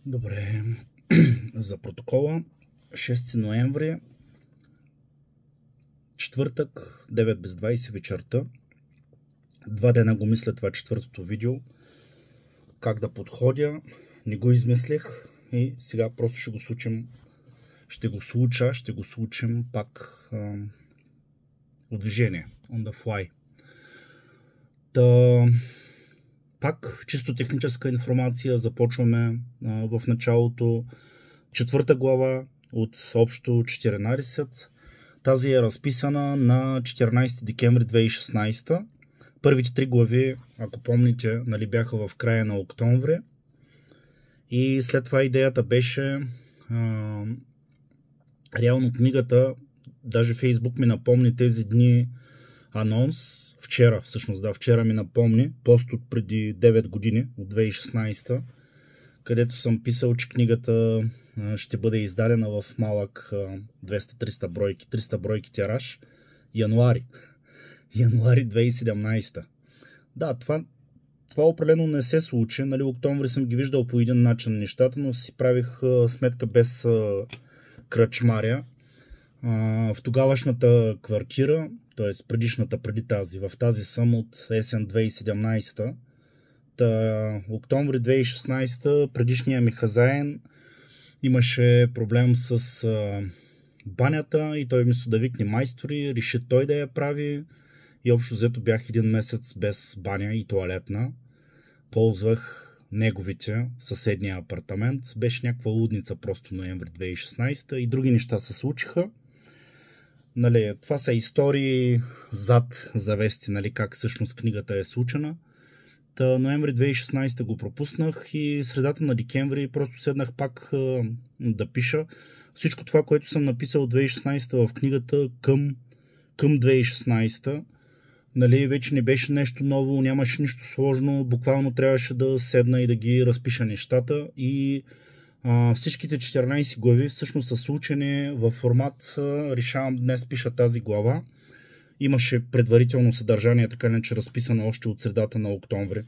Добре, за протокола 6 ноември, четвъртък, 9 без 20 вечерта. 2 дена го мисля това четвъртото видео. Как да подходя, не го измислих и сега просто ще го случим пак от движение, on the fly. Пак чисто техническа информация, започваме в началото. 4 глава от общо 14. Тази е разписана на 14 декември 2016. Първите 3 глави, ако помните, бяха в края на октомври. И след това идеята беше реално книгата, даже Фейсбук ми напомни тези дни анонс. Вчера ми напомни пост от преди 9 години, от 2016, където съм писал, че книгата ще бъде издадена в малък 200-300 бройки, 300 бройки тираж, януари 2017. Да, това определено не се случи. Октомври съм ги виждал по един начин нещата, но си правих сметка без кръчмаря. В тогавашната квартира, т.е. предишната преди тази, в тази съм от есен 2017. Октомври 2016 предишният ми хазаен имаше проблем с банята и той вместо да викне майстори, реши той да я прави и общо взето бях един месец без баня и тоалетна. Ползвах неговите в съседния апартамент. Беше някаква лудница просто ноември 2016 и други неща се случиха. Това са истории зад завести, как всъщност книгата е случена. Ноември 2016 го пропуснах и средата на декември просто седнах пак да пиша. Всичко това, което съм написал от 2016 в книгата към 2016, вече не беше нещо ново, нямаше нищо сложно, буквално трябваше да седна и да ги разпиша нещата и всичките 14 глави всъщност са случени в формат решавам днес пиша тази глава. Имаше предварително съдържание, така не че разписано още от средата на октомври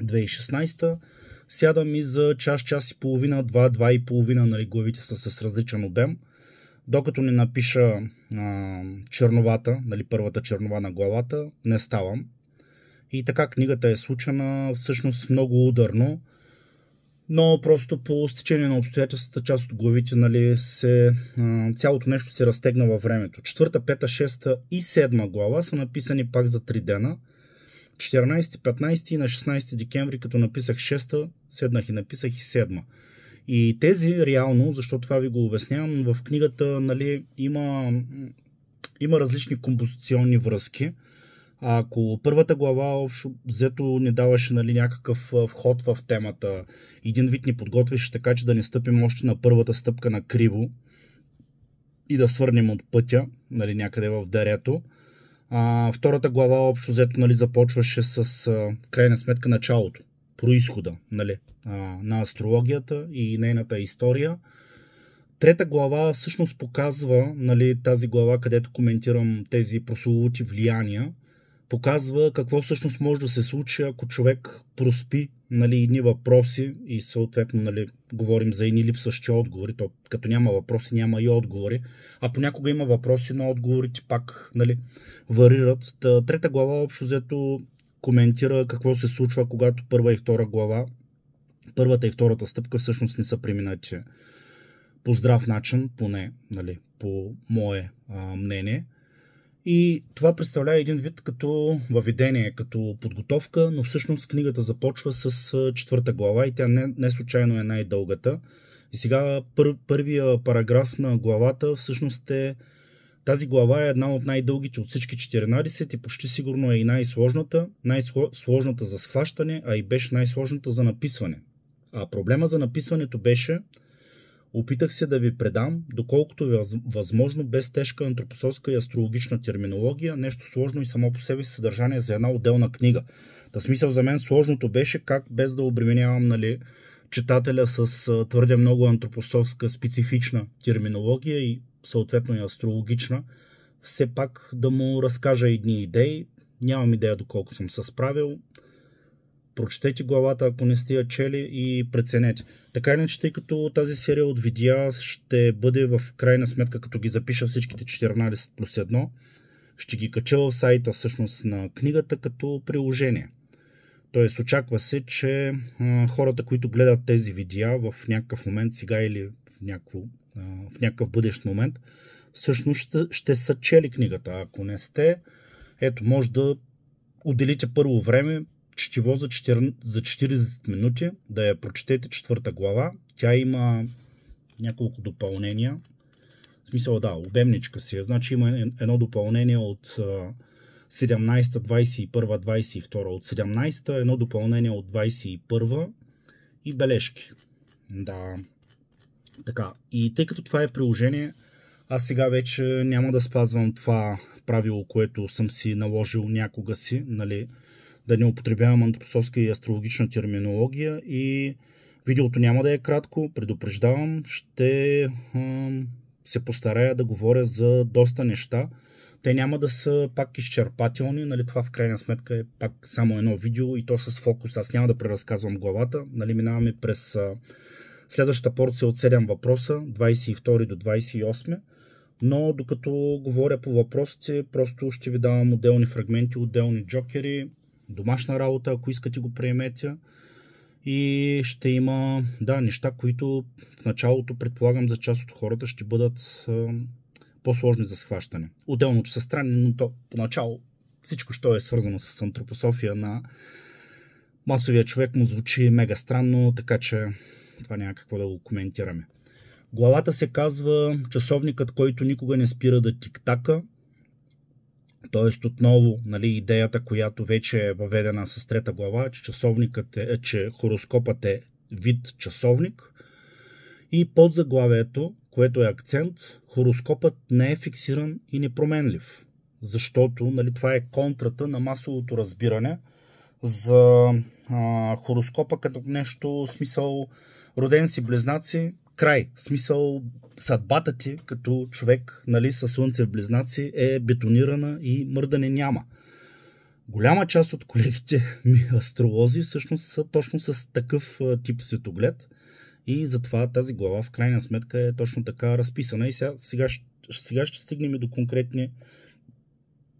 2016. Сядам и за час и половина, 2 и главите са с различен обем. Докато не напиша черновата, първата чернова на главата, не ставам. И така книгата е случена всъщност много ударно. Но просто по стечение на обстоятелствата, част от главите, цялото нещо се разтегна във времето. 4, 5, 6 и 7 глава са написани пак за 3 дена. 14, 15 и на 16 декември, като написах 6, седнах и написах и 7. И тези реално, защото това ви го обяснявам, в книгата има различни композиционни връзки. Ако първата глава общо взето не даваше някакъв вход в темата, един вид ни подготвяше така, че да не стъпим още на първата стъпка на криво и да свърнем от пътя, някъде в дерето. Втората глава общо взето започваше с крайна сметка началото, произхода на астрологията и нейната история. Трета глава всъщност показва, тази глава, където коментирам тези прословути влияния, показва какво всъщност може да се случи, ако човек проспи едни въпроси и съответно говорим за едни липсващи отговори. То като няма въпроси, няма и отговори, а понякога има въпроси, но отговорите пак варират. Трета глава общо взето коментира какво се случва, когато първата и втората стъпка всъщност не са преминати по здрав начин, поне по мое мнение. И това представлява един вид като въведение, като подготовка, но всъщност книгата започва с 4 глава и тя не случайно е най-дългата. И сега първия параграф на главата всъщност тази глава е една от най-дългите от всички 14 и почти сигурно е и най-сложната. Най-сложната за схващане, а и беше най-сложната за написване. А проблема за написването беше: опитах се да ви предам, доколкото е възможно, без тежка антропософска и астрологична терминология, нещо сложно и само по себе си съдържание за една отделна книга. Смисъл за мен сложното беше как без да обременявам читателя с твърде много антропософска специфична терминология и съответно и астрологична, все пак да му разкажа едни идеи. Нямам идея доколко съм се справил. прочетете главата, ако не сте я чели, и преценете. Така иначе, тъй като тази серия от видеа ще бъде в крайна сметка, като ги запиша всичките 14 плюс 1, ще ги кача в сайта всъщност на книгата като приложение. Тоест очаква се, че хората, които гледат тези видеа в някакъв момент сега или в някакъв бъдещ момент, всъщност ще са чели книгата. Ако не сте, ето, може да отделите първо време, четиво за 40 минути, да я прочетете 4-та глава. Тя има няколко допълнения. В смисъл, да, обемничка си е. Значи има едно допълнение от 17-та, 21-та, 22-та. От 17-та едно допълнение от 21-та и бележки. Да. Така. И тъй като това е приложение, аз сега вече няма да спазвам това правило, което съм си наложил някога си, нали, да не употребявам антропософска и астрологична терминология, и видеото няма да е кратко, предупреждавам, ще се постарая да говоря за доста неща. Те няма да са пак изчерпателни, нали, това в крайна сметка е пак само едно видео и то с фокус. Аз няма да преразказвам главата, нали, минаваме през следващата порция от 7 въпроса, 22 до 28. Но докато говоря по въпросите, просто ще ви давам отделни фрагменти, отделни джокери, домашна работа, ако искате го приемете. И ще има, да, неща, които в началото предполагам за част от хората ще бъдат по-сложни за схващане. Отделно, че са странни, но то поначало всичко, що е свързано с антропософия на масовия човек, му звучи мега странно, така че това няма какво да го коментираме. Главата се казва часовникът, който никога не спира да тиктака. Тоест отново, нали, идеята, която вече е въведена с 3-та глава, че хороскопът е вид часовник. И под заглавието, което е акцент, хороскопът не е фиксиран и непроменлив. Защото, нали, това е контрата на масовото разбиране за хороскопа като нещо, смисъл роден си близнаци, край. Смисъл съдбата ти като човек, нали, със слънце в близнаци е бетонирана и мърдане няма. Голяма част от колегите ми астролози всъщност са точно с такъв тип светоглед и затова тази глава в крайна сметка е точно така разписана. И сега ще стигнем до конкретни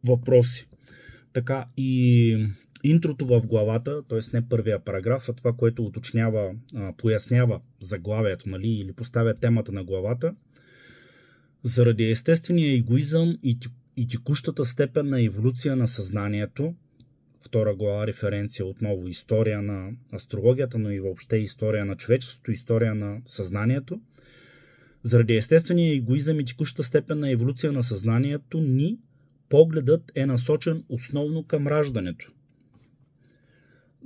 въпроси. Така, и интрото в главата, т.е. не първия параграф, а това, което уточнява, пояснява заглавието, нали, или поставя темата на главата, заради естествения егоизъм и текущата степен на еволюция на съзнанието, втора глава референция отново история на астрологията, но и въобще история на човечеството, история на съзнанието, заради естествения егоизъм и текущата степен на еволюция на съзнанието ни, погледът е насочен основно към раждането.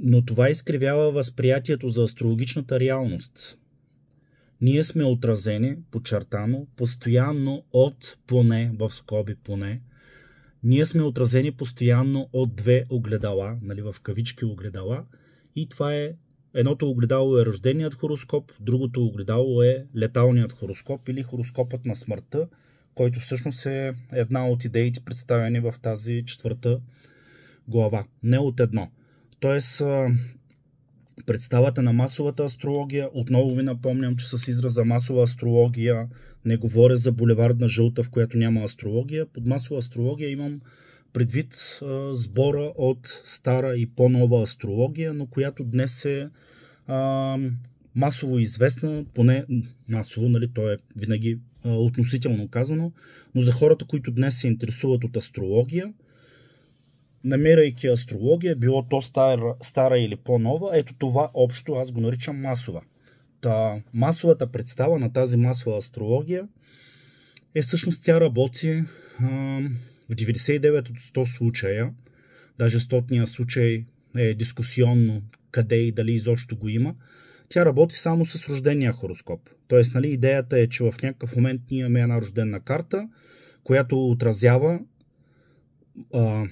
Но това изкривява възприятието за астрологичната реалност. Ние сме отразени, подчертано, постоянно от поне, в скоби поне, ние сме отразени постоянно от две огледала, нали, в кавички огледала, и това е, едното огледало е рожденият хороскоп, другото огледало е леталният хороскоп или хороскопът на смъртта, който всъщност е една от идеите, представени в тази 4-та глава. Не от едно. Тоест, представата на масовата астрология, отново ви напомням, че с израза масова астрология не говоря за булевардна жълта, в която няма астрология. Под масова астрология имам предвид сбора от стара и по-нова астрология, но която днес е масово известна, поне масово, нали, то е винаги относително казано, но за хората, които днес се интересуват от астрология, намирайки астрология, било то стара или по-нова, ето това общо аз го наричам масова. Масовата представа на тази масова астрология е всъщност тя работи в 99 от 100 случая, даже 100-ния случай е дискусионно къде и дали изобщо го има, тя работи само с рождения хороскоп. Тоест, нали, идеята е, че в някакъв момент ние имаме една рождена карта, която отразява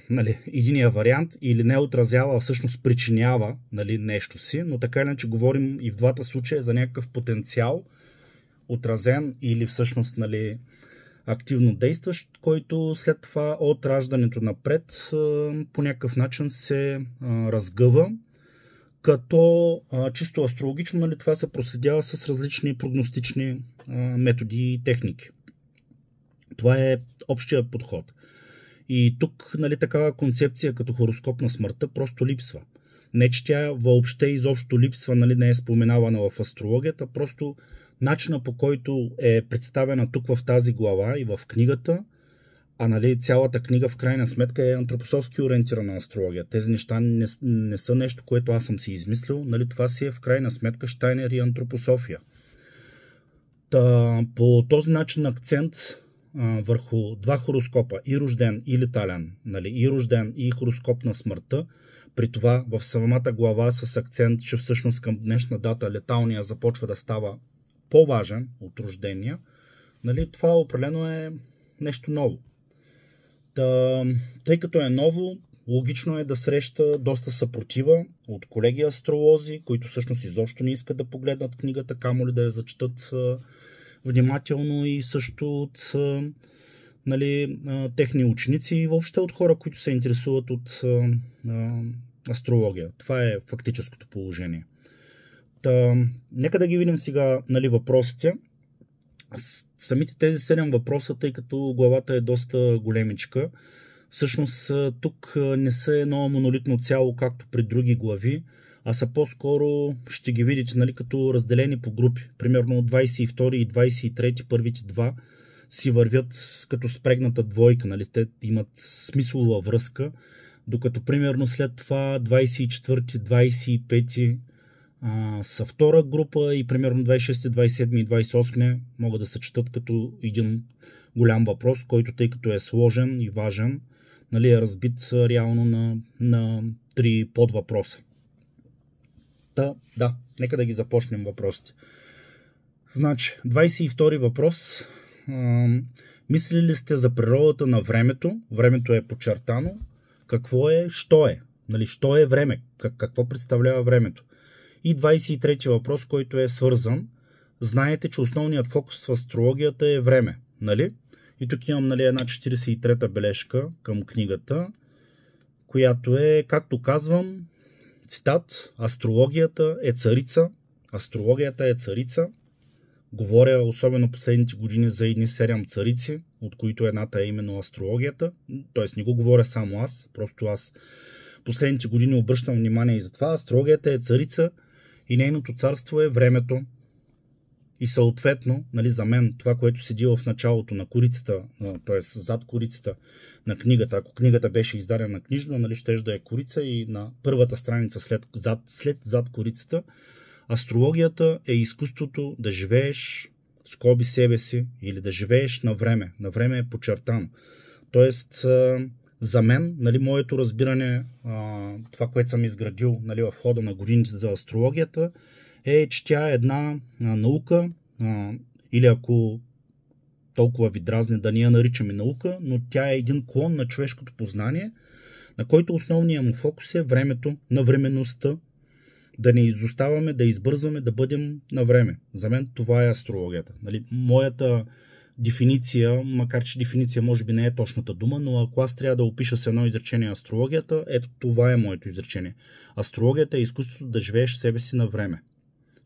нали, единия вариант или не отразява, а всъщност причинява, нали, нещо си, но така иначе говорим и в двата случая за някакъв потенциал, отразен или всъщност, нали, активно действащ, който след това от раждането напред по някакъв начин се разгъва, Като чисто астрологично, нали, това се проследява с различни прогностични методи и техники. Това е общия подход. И тук, нали, такава концепция като хороскоп на смъртта просто липсва. Не, че тя въобще изобщо липсва, нали, не е споменавана в астрологията, просто начина, по който е представена тук в тази глава и в книгата, а нали, цялата книга в крайна сметка е антропософски ориентирана астрология. Тези неща не са нещо, което аз съм си измислил. Нали, това си е в крайна сметка Щайнер и антропософия. По този начин акцент върху два хороскопа, и рожден, и летален, нали, и рожден, и хороскоп на смъртта, при това в самата глава с акцент, че всъщност към днешна дата леталния започва да става по-важен от рождения, нали, това определено е нещо ново. Тъй като е ново, логично е да среща доста съпротива от колеги астролози, които всъщност изобщо не искат да погледнат книгата, камо ли да я зачетат внимателно, и също от нали, техни ученици и въобще от хора, които се интересуват от астрология. Това е фактическото положение. Нека да ги видим сега, нали, въпросите. Самите тези 7 въпроса, тъй като главата е доста големичка, всъщност тук не са едно монолитно цяло, както при други глави, а са по-скоро, ще ги видите, нали, като разделени по групи. Примерно 22 и 23, първите два си вървят като спрегната двойка, нали, те имат смислова връзка, докато примерно след това 24, 25 са втора група и примерно 26, 27 и 28 могат да се четат като един голям въпрос, който, тъй като е сложен и важен, нали, е разбит реално на 3 подвъпроса. Да, нека да ги започнем въпросите. Значи, 22 въпрос. Мислили ли сте за природата на времето? Времето е подчертано. Какво е? Що е? Нали, що е време? Какво представлява времето? И 23 въпрос, който е свързан. Знаете, че основният фокус в астрологията е време. Нали? И тук имам, нали, една 43-та бележка към книгата, която е, както казвам, цитат: астрологията е царица. Астрологията е царица. Говоря особено последните години за едни 7 царици, от които едната е именно астрологията. Тоест не го говоря само аз, просто аз последните години обръщам внимание и за това. Астрологията е царица и нейното царство е времето. И съответно, нали, за мен това, което седи в началото на корицата, т.е. зад корицата на книгата, ако книгата беше издадена книжно, нали, щеше да е корица, и на първата страница след зад корицата, астрологията е изкуството да живееш в скоби себе си или да живееш на време. На време е подчертано. Тоест, за мен, нали, моето разбиране, това, което съм изградил, нали, в хода на годините за астрологията, е, че тя е една наука, или ако толкова ви дразни да ни я наричаме наука, но тя е един клон на човешкото познание, на който основният му фокус е времето, на временността, да не изоставаме, да избързваме, да бъдем на време. За мен това е астрологията. Нали, моята дефиниция, макар че дефиниция може би не е точната дума, но ако аз трябва да опиша с едно изречение астрологията, ето това е моето изречение. Астрологията е изкуството да живееш себе си на време.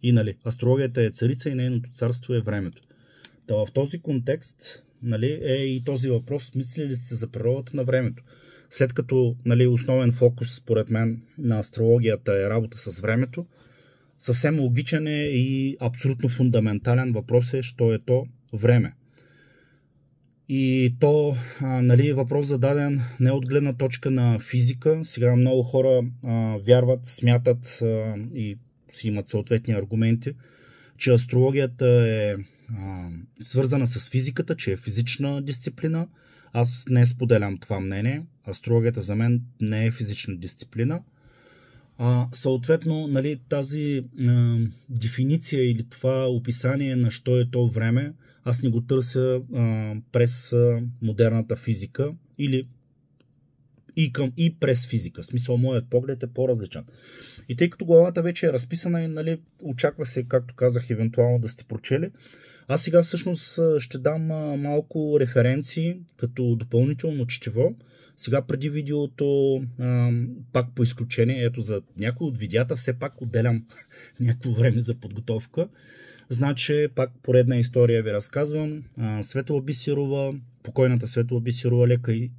И, нали, астрологията е царица и нейното царство е времето. В този контекст, нали, е и този въпрос: мислили ли сте за природата на времето? След като, нали, основен фокус, според мен, на астрологията е работа с времето, съвсем логичен е и абсолютно фундаментален въпрос е, що е то време. И то, нали, въпрос зададен не от гледна точка на физика. Сега много хора вярват, смятат и си имат съответни аргументи, че астрологията е свързана с физиката, че е физична дисциплина. Аз не споделям това мнение. Астрологията за мен не е физична дисциплина. Съответно, нали, тази дефиниция или това описание на що е то време, аз не го търся през модерната физика или и през физика. В смисъл, моят поглед е по-различен. И тъй като главата вече е разписана и, нали, очаква се, както казах, евентуално да сте прочели, Аз сега всъщност ще дам малко референции като допълнително четиво. Сега преди видеото, пак по изключение, ето за някои от видеята все пак отделям някакво време за подготовка. Значи пак поредна история ви разказвам. Светла Бисерова, покойната Светла Бисерова, лека и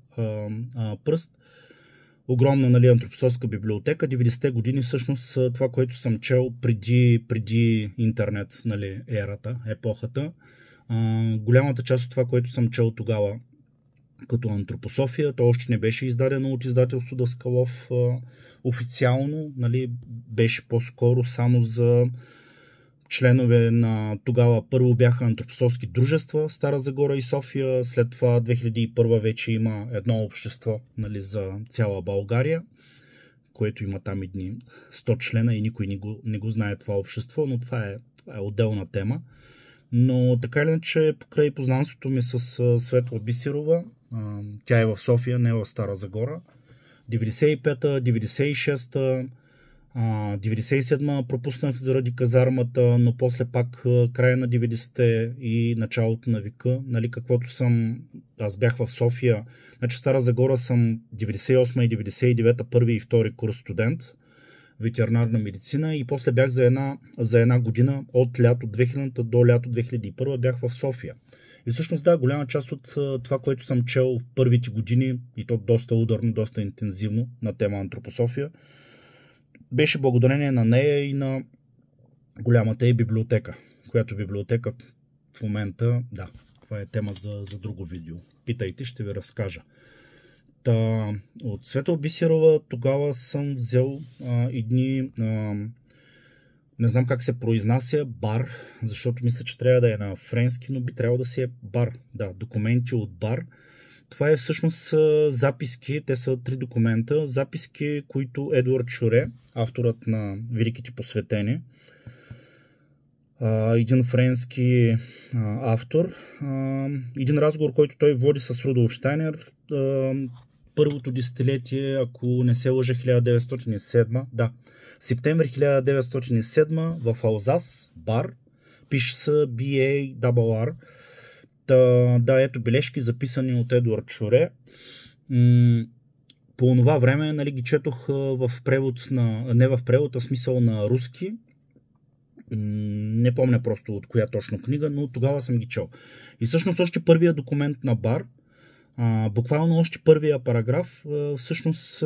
пръст. Огромна, нали, антропософска библиотека. 90-те години всъщност това, което съм чел преди интернет, нали, ерата, епохата. Голямата част от това, което съм чел тогава като антропософия, то още не беше издадено от издателство Даскалов официално, нали, беше по-скоро само за членове на тогава. Първо бяха антропософски дружества Стара Загора и София, след това 2001 вече има едно общество, нали, за цяла България, което има там едни 100 члена и никой не го знае това общество, но това е отделна тема. Но така или иначе, покрай познанството ми с Светла Бисерова, тя е в София, не в Стара Загора, 95-та, 96-та, 97-ма пропуснах заради казармата, но после пак края на 90-те и началото на века, нали, каквото аз бях в София, значи в Стара Загора съм 98-ма и 99-та първи и втори курс студент, ветеринарна медицина, и после бях за една година от лято 2000 до лято 2001 бях в София. И всъщност да, голяма част от това, което съм чел в първите години, и то доста ударно, доста интензивно на тема антропософия, беше благодарение на нея и на голямата и библиотека, която библиотека в момента, да, това е тема за друго видео. Питайте, ще ви разкажа. От Светла Бисерова тогава съм взел едни, не знам как се произнася, бар, защото мисля, че трябва да е на френски, но би трябвало да си е бар. Да, документи от бар. Това е всъщност записки, те са 3 документа, записки, които Едуард Шуре, авторът на Великите посветени, един френски автор, един разговор, който той води с Рудолф Штайнер, първото десетилетие, ако не се лъжа, 1907, да, септември 1907 в Алзас, бар, пише се B-A-R-R. Да, ето бележки, записани от Едуард Шуре. По това време, нали, ги четох в превод не в превод, а смисъл на руски. Не помня просто от коя точно книга, но тогава съм ги чел. И всъщност още първия документ на бар, буквално още първия параграф, всъщност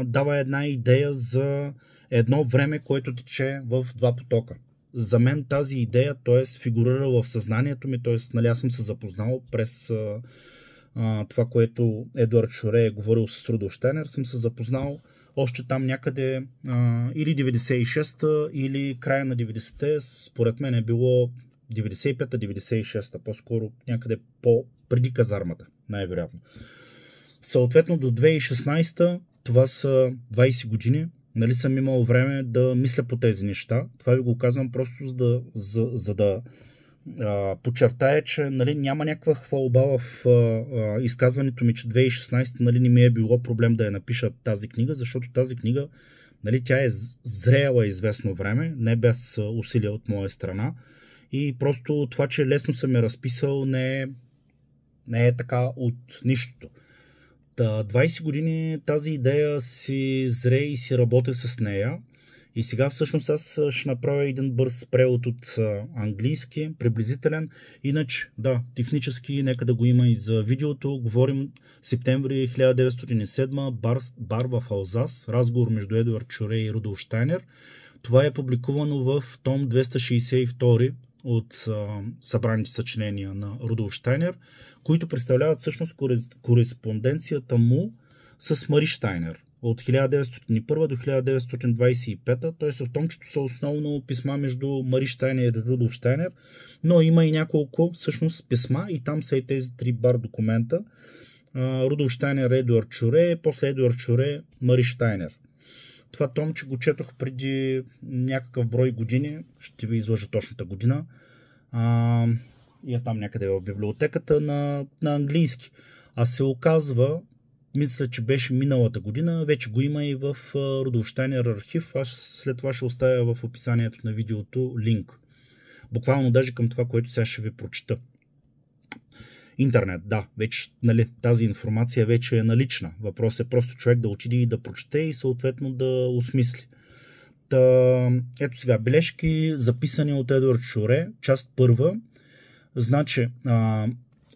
дава една идея за едно време, което тече в два потока. За мен тази идея, т.е. фигурира в съзнанието ми, т.е. нали, аз съм се запознал през това, което Едуард Шуре е говорил с Рудолф Штайнер, съм се запознал още там някъде или 96-та, или края на 90-те, според мен е било 95-та, 96-та, по-скоро някъде преди казармата, най-вероятно. Съответно до 2016-та, това са 20 години, нали, съм имал време да мисля по тези неща. Това ви го казвам просто за да подчертая, че, нали, няма някаква хвалба в изказването ми, че 2016, нали, не ми е било проблем да я напиша тази книга, защото тази книга, нали, тя е зрела известно време, не без усилия от моя страна, и просто това, че лесно съм я разписал, не е така от нищото. 20 години тази идея си зре и си работя с нея. И сега всъщност аз ще направя един бърз превод от английски, приблизителен. Иначе, да, технически, нека да го има и за видеото. Говорим септември 1907, бар в Алзас, разговор между Едуард Шуре и Рудолф Штайнер. Това е публикувано в том 262 от събраните съчинения на Рудолф Штайнер, които представляват всъщност кореспонденцията му с Мари Штайнер от 1901 до 1925, т.е. в томчето са основно писма между Мари Штайнер и Рудолф Штайнер, но има и няколко всъщност писма и там са и тези 3 бар документа. Рудолф Штайнер, Едуард Шуре, после Едуард Шуре, Мари Штайнер. Това томче го четох преди някакъв брой години, ще ви излъжа точната година. И е там някъде в библиотеката на английски. А се оказва, мисля, че беше миналата година, вече го има и в Рудолф Штайнер архив. Аз след това ще оставя в описанието на видеото линк. Буквално даже към това, което сега ще ви прочета. Интернет, да, вече нали, тази информация вече е налична. Въпрос е просто човек да отиде и да прочете и съответно да осмисли. Ето сега, бележки записани от Едуард Шуре, част първа. Значи,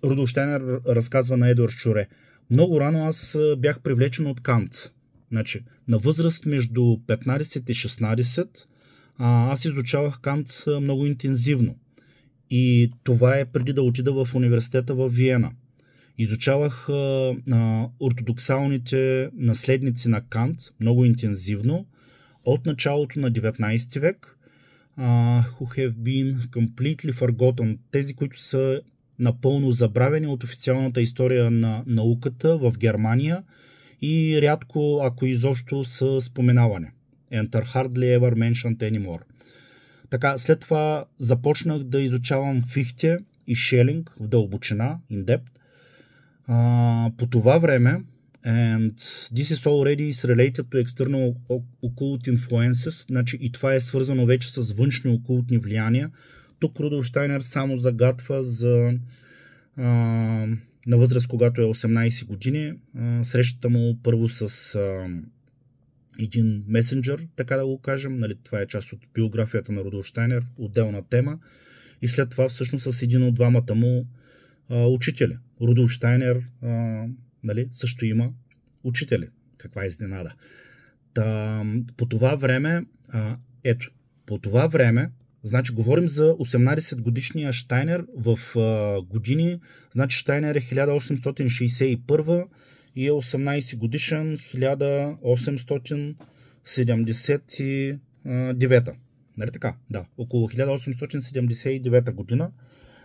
Рудолф Штайнер разказва на Едуард Шуре. Много рано аз бях привлечен от Кант. Значи, на възраст между 15 и 16 аз изучавах Кант много интензивно. И това е преди да отида в университета в Виена. Изучавах ортодоксалните наследници на Кант много интензивно от началото на 19 век. Who have been completely forgotten. Тези, които са напълно забравени от официалната история на науката в Германия и рядко, ако изобщо са споменавани. And are hardly ever mentioned anymore. Така, след това започнах да изучавам Фихте и Шелинг в дълбочина, in depth. По това време, and this is already related to external occult influences, значи и това е свързано вече с външни окултни влияния. Тук Рудолф Штайнер само загатва за на възраст, когато е 18 години. Срещата му първо с един месенджер, така да го кажем. Нали, това е част от биографията на Рудолф Штайнер, отделна тема. И след това всъщност с един от двамата му учители. Рудолф Штайнер нали, също има учители. Каква изненада. По това време, значи говорим за 18 годишния Штайнер в години, значи Штайнер е 1861 и е 18 годишен 1879. Нали така? Да, около 1879 година,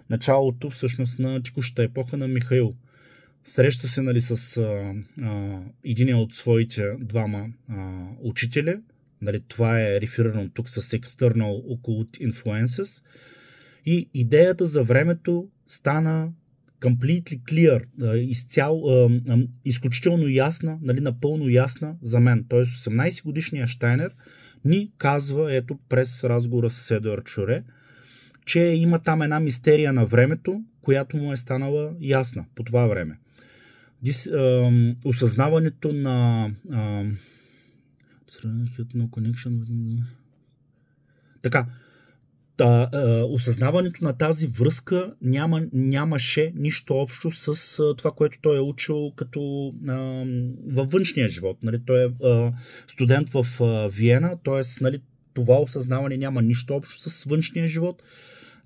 началото всъщност на текущата епоха на Михаил. Среща се нали, с един от своите двама учители. Нали, това е реферирано тук с External Occult Influences. И идеята за времето стана completely clear, изключително ясна, нали, напълно ясна за мен. Тоест 18 годишния Штайнер ни казва, ето през разговора с Едуард Шуре, че има там една мистерия на времето, която му е станала ясна по това време. Осъзнаването на осъзнаването на тази връзка нямаше нищо общо с това, което той е учил като във външния живот. Нали? Той е студент в Виена, т.е. нали, това осъзнаване няма нищо общо с външния живот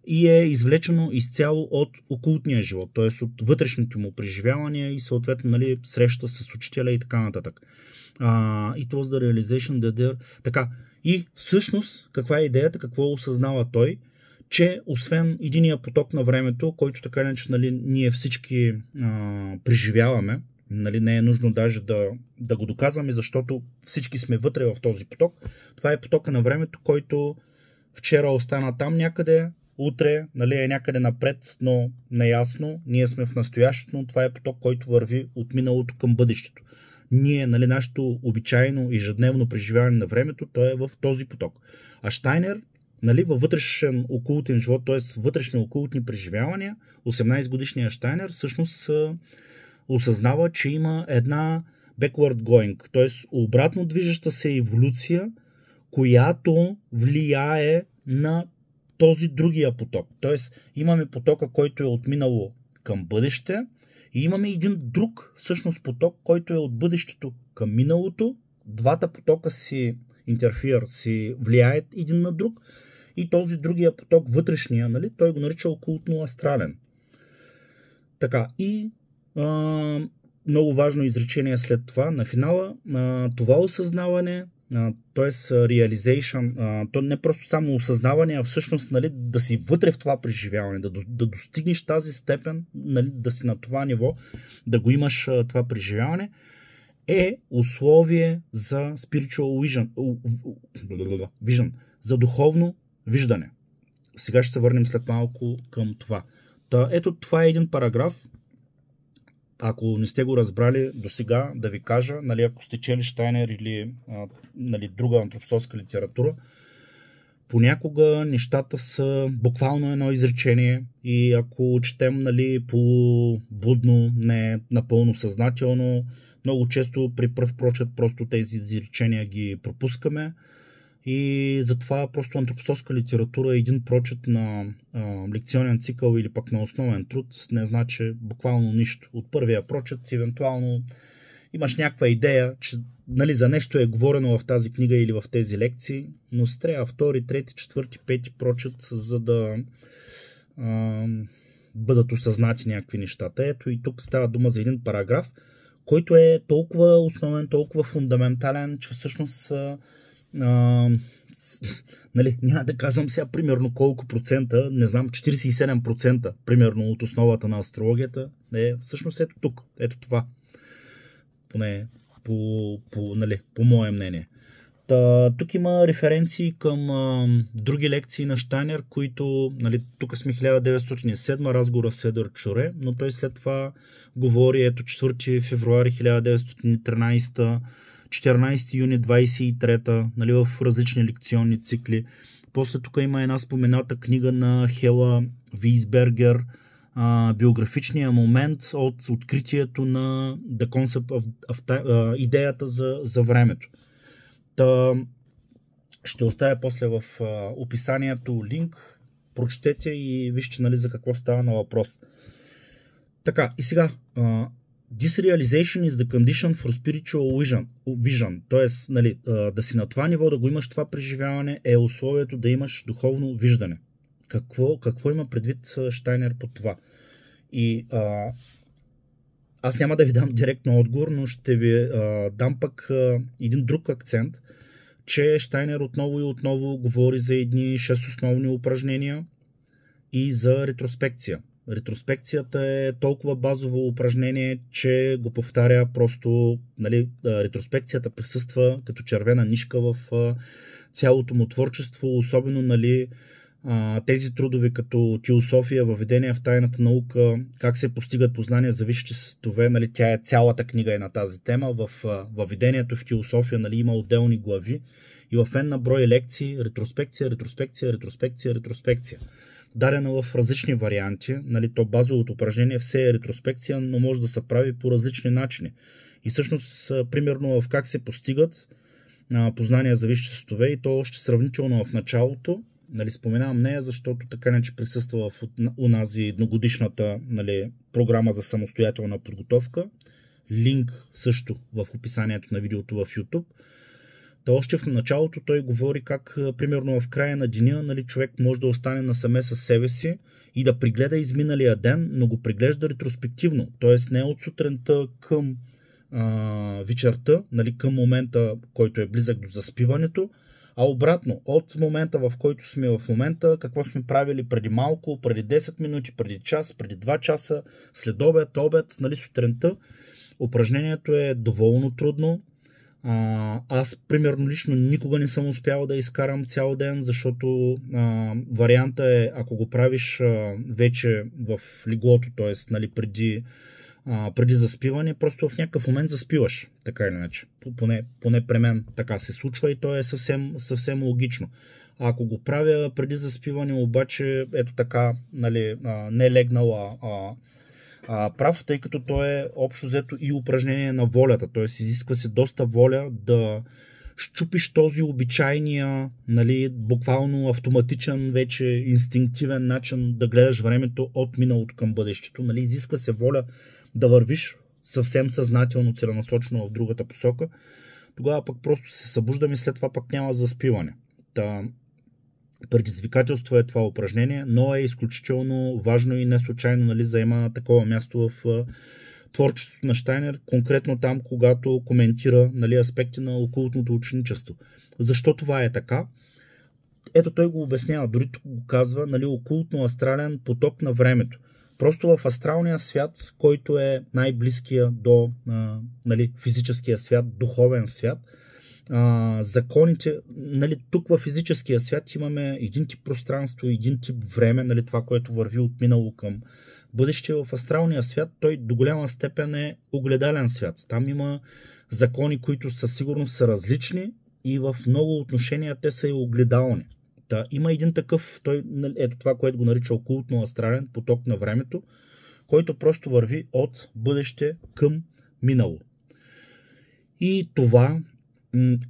и е извлечено изцяло от окултния живот, т.е. от вътрешните му преживявания и съответно нали, среща с учителя и така нататък. It was the realization that there... Така, и всъщност каква е идеята, какво осъзнава той, че освен единия поток на времето, който така иначе нали, ние всички преживяваме, нали, не е нужно даже да го доказваме, защото всички сме вътре в този поток. Това е потока на времето, който вчера остана там някъде, утре нали, е някъде напред, но неясно. Ние сме в настоящето, но това е поток, който върви от миналото към бъдещето. Ние, нали, нашето обичайно ежедневно преживяване на времето, то е в този поток. А Штайнер, нали, във вътрешен окултен живот, т.е. вътрешни окултни преживявания, 18 годишния Штайнер всъщност осъзнава, че има една backward going, т.е. обратно движеща се еволюция, която влияе на този другия поток. Т.е. имаме потока, който е от минало към бъдеще, и имаме един друг всъщност поток, който е от бъдещето към миналото. Двата потока си влияят един на друг и този другия поток, вътрешния, нали, той го нарича окултно-астрален. Така, и много важно изречение след това, на финала, това осъзнаване, т.е. realization, то не просто само осъзнаване, а всъщност нали, да си вътре в това преживяване, да достигнеш тази степен, нали, да си на това ниво, да го имаш това преживяване, е условие за spiritual vision, за духовно виждане. Сега ще се върнем след малко към това. Ето това е един параграф. Ако не сте го разбрали до сега, да ви кажа, нали, ако сте чели Штайнер или нали, друга антропософска литература, понякога нещата са буквално едно изречение и ако четем, нали, по-будно, не напълно съзнателно, много често при пръв прочит просто тези изречения ги пропускаме и затова просто антропософска литература, един прочит на лекционен цикъл или пък на основен труд не значи буквално нищо. От първия прочит евентуално имаш някаква идея, че, нали, за нещо е говорено в тази книга или в тези лекции, но се трябва втори, трети, четвърти, пети прочит, за да бъдат осъзнати някакви нещата. Ето и тук става дума за един параграф, който е толкова основен, толкова фундаментален, че всъщност нали, няма да казвам сега примерно колко процента, не знам, 47% примерно от основата на астрологията е всъщност ето тук, ето това. Поне нали, по мое мнение. Тук има референции към други лекции на Щайнер, които, нали, тук сме 1907, разговора с Едър Чоре, но той след това говори, ето 4 февруари 1913, 14 юни 23, нали, в различни лекционни цикли. После тук има една спомената книга на Хела Вейсбергер, биографичния момент от откритието на The Concept of идеята за времето. Ще оставя после в описанието линк, прочетете и вижте, нали, за какво става на въпрос. Така, и сега This realization is the condition for spiritual vision. Тоест, нали, да си на това ниво, да го имаш това преживяване, е условието да имаш духовно виждане. Какво има предвид Щайнер под това? И аз няма да ви дам директно отговор, но ще ви дам пък един друг акцент, че Щайнер отново и отново говори за едни 6 основни упражнения и за ретроспекция. Ретроспекцията е толкова базово упражнение, че го повтаря просто, нали, ретроспекцията присъства като червена нишка в цялото му творчество, особено, нали, тези трудове като Теософия, въведение в тайната наука, как се постигат познания за висшите светове, нали, тя е цялата книга е на тази тема. В въведението в Теософия, нали, има отделни глави и в на брой лекции ретроспекция. Дадена в различни варианти, нали, то базовото упражнение все е ретроспекция, но може да се прави по различни начини. И всъщност, примерно в как се постигат познания за висшите светове, и то още сравнително в началото, нали, споменавам нея, защото така не че присъства в унази едногодишната, нали, програма за самостоятелна подготовка. Линк също в описанието на видеото в YouTube. Още в началото той говори как, примерно в края на деня, нали, човек може да остане насаме със себе си и да пригледа изминалия ден, но го приглежда ретроспективно. Тоест не от сутринта към вечерта, нали, към момента, който е близък до заспиването, а обратно, от момента, в който сме в момента, какво сме правили преди малко, преди 10 минути, преди час, преди 2 часа, след обед, нали, сутринта. Упражнението е доволно трудно. Аз, примерно, лично никога не съм успял да изкарам цял ден, защото варианта е, ако го правиш вече в леглото, т.е. нали, преди заспиване, просто в някакъв момент заспиваш, така или иначе. Поне при мен така се случва и то е съвсем логично. А ако го правя преди заспиване, обаче, ето така, нали, не е легнала прав, тъй като то е общо взето и упражнение на волята, т.е. изисква се доста воля да щупиш този обичайния, нали, буквално автоматичен, вече инстинктивен начин да гледаш времето от миналото към бъдещето. Нали, изисква се воля да вървиш съвсем съзнателно, целенасочено в другата посока. Тогава пък просто се събуждам и след това пък няма заспиване. Предизвикателство е това упражнение, но е изключително важно и не случайно, нали, заема такова място в творчеството на Щайнер, конкретно там, когато коментира, нали, аспекти на окултното ученичество. Защо това е така? Ето той го обяснява, дори тук го казва, нали, окултно-астрален поток на времето. Просто в астралния свят, който е най-близкия до нали, физическия свят, духовен свят, законите, нали, тук в физическия свят имаме един тип пространство, един тип време, нали, това, което върви от минало към бъдеще. В астралния свят той до голяма степен е огледален свят. Там има закони, които със сигурност са различни и в много отношения те са и огледални. Има един такъв, ето това, което го нарича окултно-астрален поток на времето, който просто върви от бъдеще към минало. И това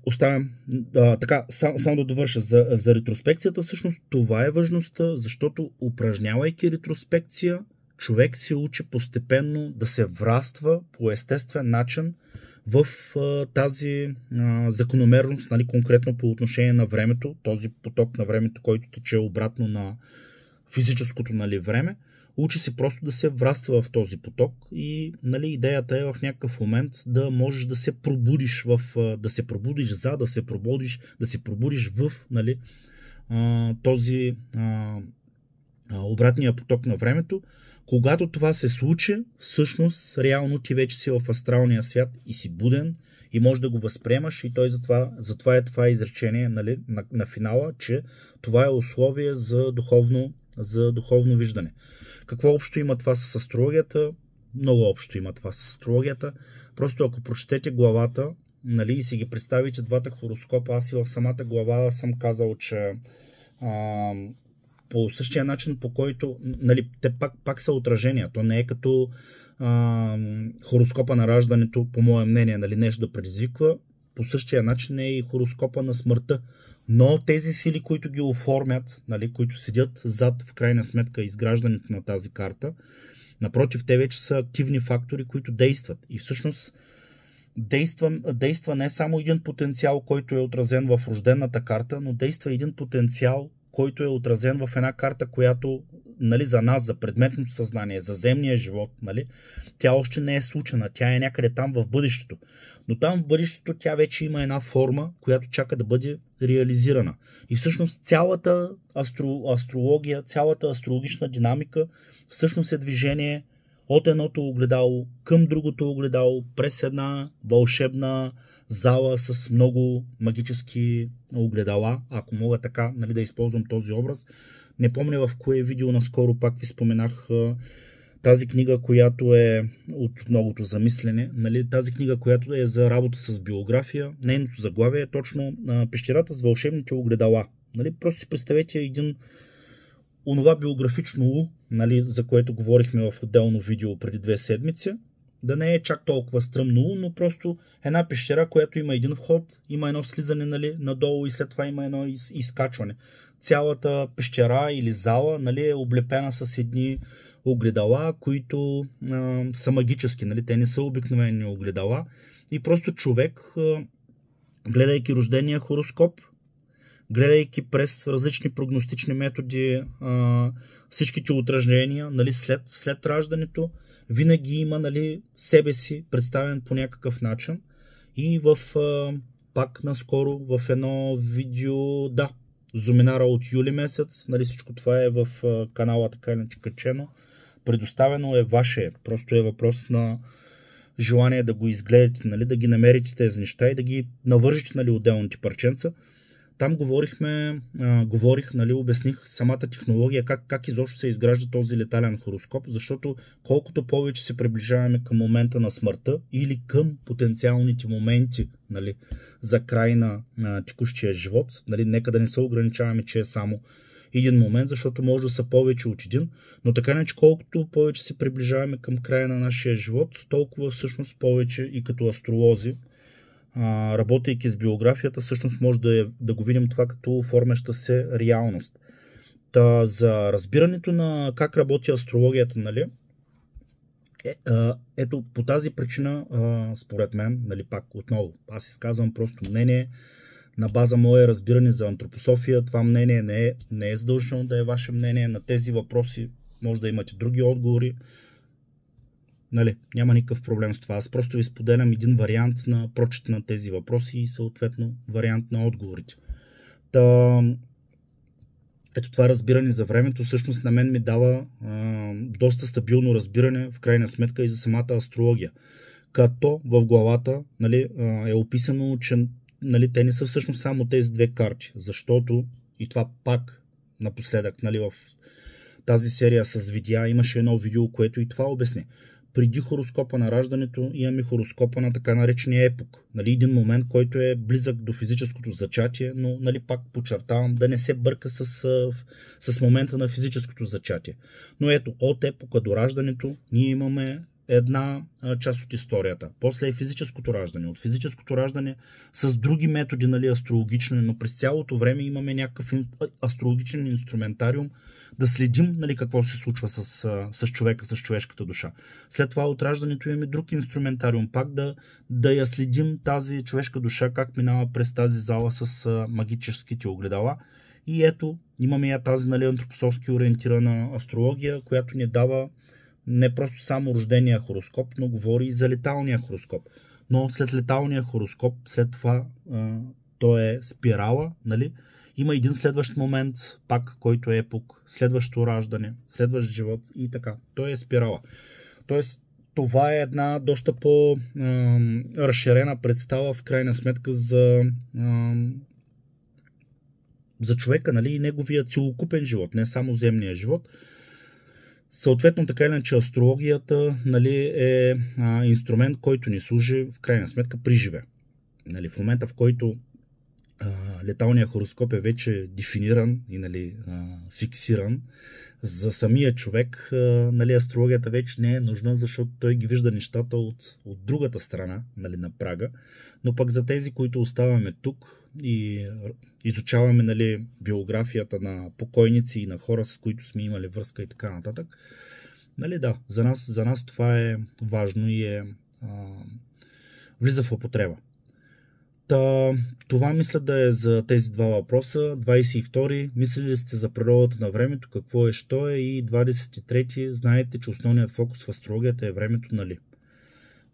оставям така, само да довърша за ретроспекцията. Всъщност това е важността, защото упражнявайки ретроспекция, човек се учи постепенно да се враства по естествен начин в тази закономерност, нали, конкретно по отношение на времето, този поток на времето, който тече обратно на физическото, нали, време. Учи се просто да се враства в този поток и, нали, идеята е в някакъв момент да можеш да се пробудиш да се пробудиш в, нали, този обратния поток на времето. Когато това се случи, всъщност реално ти вече си в астралния свят и си буден и можеш да го възприемаш, и той затова е това изречение, нали, на финала, че това е условие за духовно виждане. Какво общо има това с астрологията? Много общо има това с астрологията. Просто ако прочетете главата, нали, и си ги представите двата хороскопа, аз и в самата глава съм казал, че по същия начин, по който, нали, те пак са отражения. То не е като хороскопа на раждането, по мое мнение, нали, нещо да предизвиква. По същия начин е и хороскопа на смъртта. Но тези сили, които ги оформят, нали, които седят зад, в крайна сметка, изграждането на тази карта, напротив, те вече са активни фактори, които действат. И всъщност действа не само един потенциал, който е отразен в рождената карта, но действа един потенциал, който е отразен в една карта, която, нали, за нас, за предметното съзнание, за земния живот, нали, тя още не е случена, тя е някъде там в бъдещето. Но там в бъдещето тя вече има една форма, която чака да бъде реализирана. И всъщност цялата астрология, цялата астрологична динамика всъщност е движение от едното огледало към другото огледало, през една вълшебна зала с много магически огледала, ако мога така, нали, да използвам този образ. Не помня в кое видео наскоро пак ви споменах тази книга, която е от многото замислене, нали, тази книга, която е за работа с биография. Нейното заглавие е точно Пещерата с вълшебните огледала. Нали, просто си представете онова биографично, нали, за което говорихме в отделно видео преди 2 седмици. Да не е чак толкова стръмно, но просто една пещера, която има един вход, има едно слизане, нали, надолу и след това има едно изкачване. Цялата пещера или зала, нали, е облепена с едни огледала, които са магически. Нали, те не са обикновени огледала. И просто човек, гледайки рождения хороскоп, гледайки през различни прогностични методи всичките отражения, нали, след раждането, винаги има, нали, себе си представен по някакъв начин. И пак наскоро в едно видео, зуминара от юли месец, нали, всичко това е в канала така иначе качено, предоставено е ваше. Просто е въпрос на желание да го изгледате, нали, да ги намерите тези неща и да ги навържите, нали, отделните парченца. Там говорих, нали, обясних самата технология, как изобщо се изгражда този летален хороскоп, защото колкото повече се приближаваме към момента на смъртта или към потенциалните моменти, нали, за край на текущия живот, нали, нека да не се ограничаваме, че е само един момент, защото може да са повече от един, но така не, че колкото повече се приближаваме към края на нашия живот, толкова всъщност повече и като астролози, работейки с биографията, всъщност може да го видим това като формяща се реалност. За разбирането на как работи астрологията, нали, ето по тази причина, според мен, нали, пак отново, аз изказвам просто мнение на база мое разбиране за антропософия. Това мнение не е задължително да е ваше мнение. На тези въпроси може да имате други отговори. Нали, няма никакъв проблем с това. Аз просто ви споделям един вариант на прочит на тези въпроси и съответно вариант на отговорите. Ето това разбиране за времето всъщност на мен ми дава доста стабилно разбиране в крайна сметка и за самата астрология. Като в главата, нали, е описано, че, нали, те не са всъщност само тези две карти, защото и това пак напоследък, нали, в тази серия с видеа имаше едно видео, което и това обясни. преди хороскопа на раждането имаме хороскопа на така наречения епок. Нали, един момент, който е близък до физическото зачатие, но нали, пак подчертавам да не се бърка с момента на физическото зачатие. Но ето, от епока до раждането ние имаме една част от историята. После е физическото раждане. От физическото раждане с други методи, нали, астрологични, но през цялото време имаме някакъв астрологичен инструментариум да следим, нали, какво се случва с човека, с човешката душа. След това от раждането имаме друг инструментариум, пак да я следим тази човешка душа, как минава през тази зала с магическите огледала. И ето, имаме я тази, нали, антропософски ориентирана астрология, която ни дава не просто само рождения хороскоп, но говори и за леталния хороскоп. Но след леталния хороскоп, след това то е спирала, нали? Има един следващ момент, пак, който е епок, следващо раждане, следващ живот и така. То е спирала. Тоест, това е една доста по-разширена представа в крайна сметка за човека, нали? И неговия целокупен живот, не само земния живот. Съответно, така или иначе, астрологията, нали, е инструмент, който ни служи в крайна сметка при живе. Нали, в момента, в който леталният хороскоп е вече дефиниран и, нали, фиксиран за самия човек, нали, астрологията вече не е нужна, защото той ги вижда нещата от другата страна, нали, на прага. Но пък за тези, които оставаме тук и изучаваме, нали, биографията на покойници и на хора, с които сме имали връзка и така нататък, нали, да, за нас това е важно и влиза в употреба. Това мисля да е за тези два въпроса. 22-ри, мислили ли сте за природата на времето, какво е, що е, и 23-ти, знаете, че основният фокус в астрологията е времето, нали?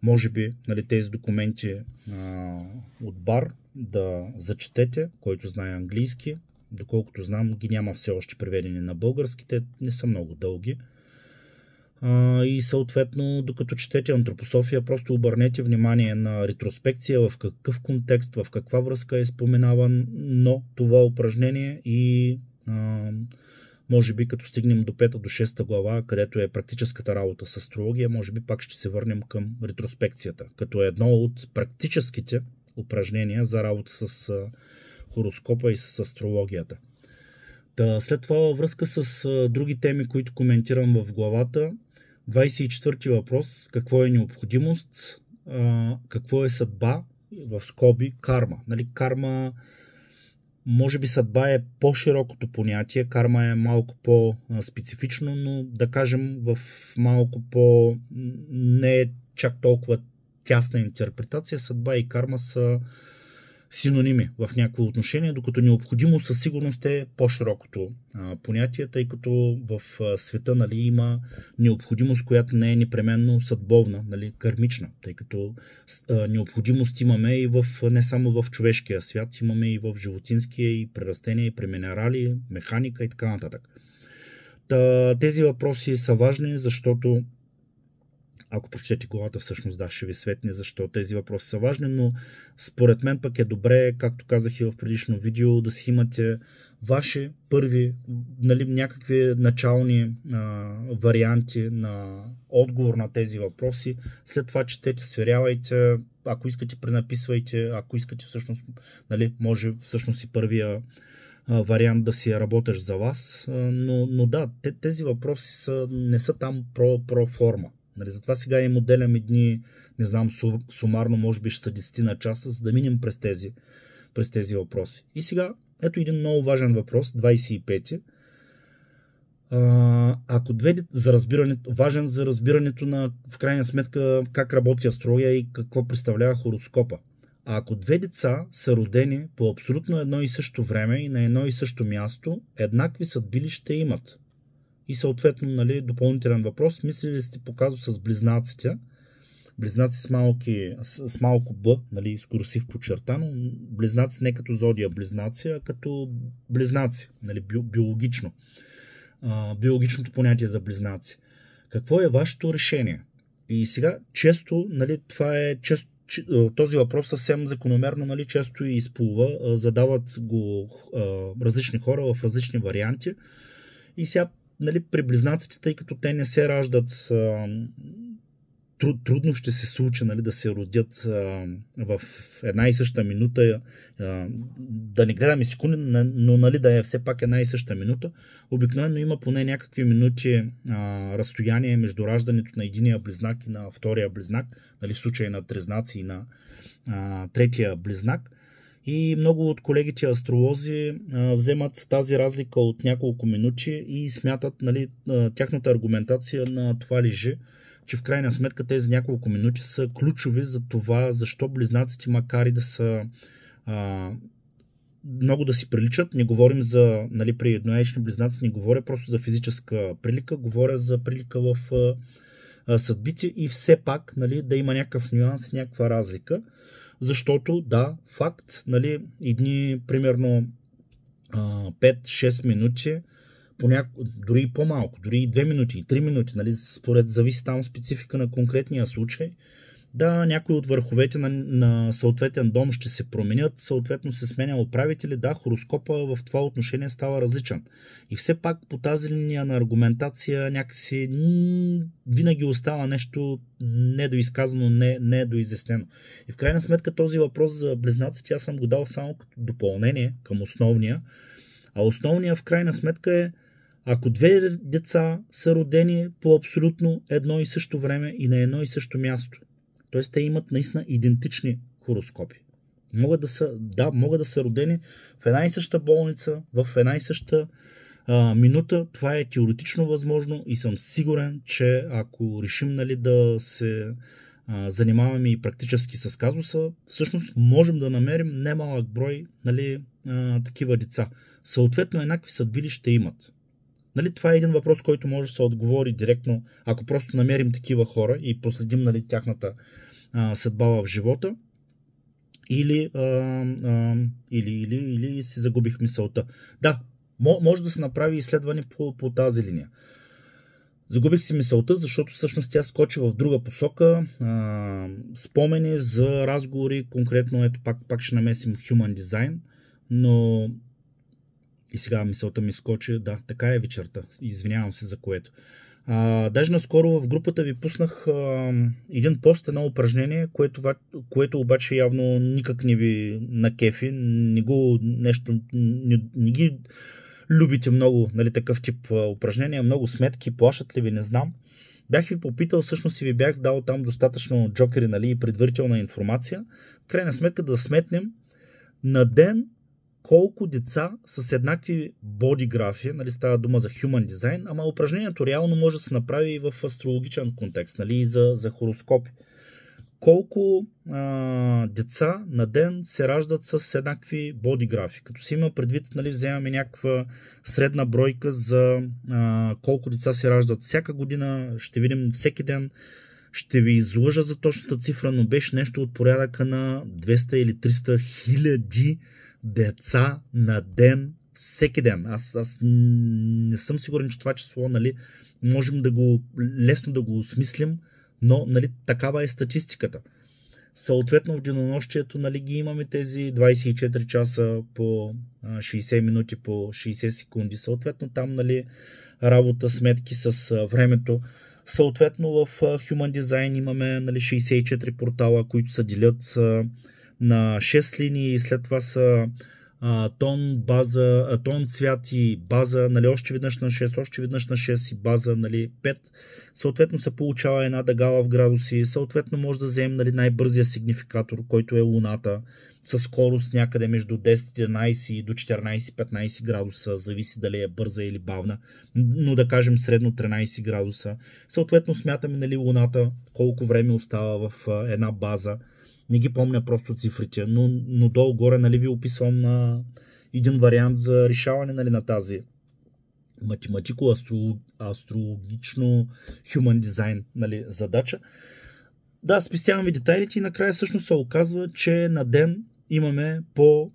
Може би, нали, тези документи от БАР да зачетете, който знае английски. Доколкото знам, ги няма все още преведени на български, те не са много дълги. И съответно, докато четете антропософия, просто обърнете внимание на ретроспекция, в какъв контекст, в каква връзка е споменаван, но това упражнение и може би като стигнем до 5 до 6 глава, където е практическата работа с астрология, може би пак ще се върнем към ретроспекцията, като едно от практическите упражнения за работа с хороскопа и с астрологията. След това във връзка с други теми, които коментирам в главата, 24-ти въпрос, какво е необходимост, какво е съдба, в скоби карма. Нали, карма, може би съдба е по-широкото понятие, карма е малко по-специфично, но да кажем в малко не е чак толкова тясна интерпретация, съдба и карма са синоними в някакво отношение, докато необходимост със сигурност е по-широкото понятие, тъй като в света, нали, има необходимост, която не е непременно съдбовна, нали, кармична, тъй като необходимост имаме и не само в човешкия свят, имаме и в животинския, и при растения, и при минерали, механика и така нататък. Тези въпроси са важни, защото ако прочете главата, всъщност да, ще ви светне защо тези въпроси са важни, но според мен пък е добре, както казах и в предишно видео, да си имате ваши първи, нали, някакви начални варианти на отговор на тези въпроси. След това четете, сверявайте, ако искате пренаписвайте, ако искате всъщност, нали, може всъщност и първия вариант да си работиш за вас, но да, тези въпроси не са там про форма. Нали, затова сега им отделям дни, не знам, сумарно може би ще са 10 на часа, за да минем през тези въпроси. И сега, ето един много важен въпрос, 25-ти. Важен за разбирането на, в крайна сметка, как работи астрология и какво представлява хороскопа. А ако две деца са родени по абсолютно едно и също време и на едно и също място, еднакви съдби ли ще имат? И съответно, нали, допълнителен въпрос, мислили ли сте показва с близнаците? Близнаци с малко Б, нали, с курсив подчертано, близнаци не като зодия близнаци, а като близнаци, нали, биологично. Биологичното понятие за близнаци. Какво е вашето решение? И сега често, нали, този въпрос съвсем закономерно, нали, често и изплува, задават го различни хора в различни варианти. И сега, нали, при близнаците, тъй като те не се раждат трудно ще се случи, нали, да се родят в една и съща минута, да не гледаме секунди, но нали, да е все пак една и съща минута. Обикновено има поне някакви минути разстояние между раждането на единия близнак и на втория близнак, нали, в случай на трезнаци и на третия близнак. И много от колегите астролози вземат тази разлика от няколко минути и смятат, нали, тяхната аргументация на това лежи, че в крайна сметка тези няколко минути са ключови за това, защо близнаците, макар и да са много да си приличат, не говорим за, нали, при еднояични близнаци, не говоря просто за физическа прилика, говоря за прилика в съдбите и все пак, нали, да има някакъв нюанс, някаква разлика. Защото, да, факт, нали, едни примерно 5-6 минути, дори и по-малко, дори и 2 минути, и 3 минути, нали, според зависи там специфика на конкретния случай, да, някои от върховете на съответен дом ще се променят, съответно се сменя управители, да, хороскопа в това отношение става различен. И все пак по тази линия на аргументация някакси винаги остава нещо недоизказано, недоизяснено. И в крайна сметка този въпрос за близнаците аз съм го дал само като допълнение към основния, а основния в крайна сметка е, ако две деца са родени по абсолютно едно и също време и на едно и също място, т.е. те имат наистина идентични хороскопи. Могат да са родени в една и съща болница, в една и съща минута. Това е теоретично възможно и съм сигурен, че ако решим, нали, да се занимаваме и практически с казуса, всъщност можем да намерим немалък брой, нали, такива деца. Съответно, еднакви съдби ще имат. Нали, това е един въпрос, който може да се отговори директно, ако просто намерим такива хора и проследим, нали, тяхната съдба в живота, или си загубих мисълта. Да, може да се направи изследване по тази линия. Загубих си мисълта, защото всъщност тя скочи в друга посока. Спомени за разговори, конкретно, ето пак ще намесим Human Design, но и сега мисълта ми скочи, да, така е вечерта, извинявам се за което. Даже наскоро в групата ви пуснах един пост, едно упражнение, което обаче явно никак не ви накефи, не ги любите много, нали, такъв тип упражнения, много сметки, плашат ли ви, не знам. Бях ви попитал, всъщност и ви бях дал там достатъчно джокери, нали, и предварителна информация. В крайна сметка да сметнем на ден колко деца с еднакви бодиграфи, нали, става дума за Human Design, ама упражнението реално може да се направи и в астрологичен контекст, нали, и за хороскопи. Колко деца на ден се раждат с еднакви бодиграфи. Като си има предвид, нали, вземаме някаква средна бройка за колко деца се раждат всяка година, ще видим всеки ден, ще ви излъжа за точната цифра, но беше нещо от порядъка на 200 или 300 хиляди деца на ден, всеки ден. Аз не съм сигурен, че това число, нали, можем лесно да го осмислим, но, нали, такава е статистиката. Съответно в денонощието, нали, ги имаме тези 24 часа по 60 минути по 60 секунди. Съответно там, нали, работа, сметки с времето. Съответно в Human Design имаме, нали, 64 портала, които се делят на 6 линии, след това са тон, цвят и база, нали, още веднъж на 6, още веднъж на 6 и база, нали, 5. Съответно се получава една дъга в градуси, съответно може да вземем, нали, най-бързия сигнификатор, който е Луната, със скорост някъде между 10-11 до 14-15 градуса, зависи дали е бърза или бавна, но да кажем средно 13 градуса. Съответно смятаме, нали, Луната, колко време остава в една база. Не ги помня просто цифрите, но долу-горе, нали, ви описвам един вариант за решаване, нали, на тази математико-астрологично Human Design, нали, задача. Да, спестявам ви детайлите и накрая всъщност се оказва, че на ден имаме по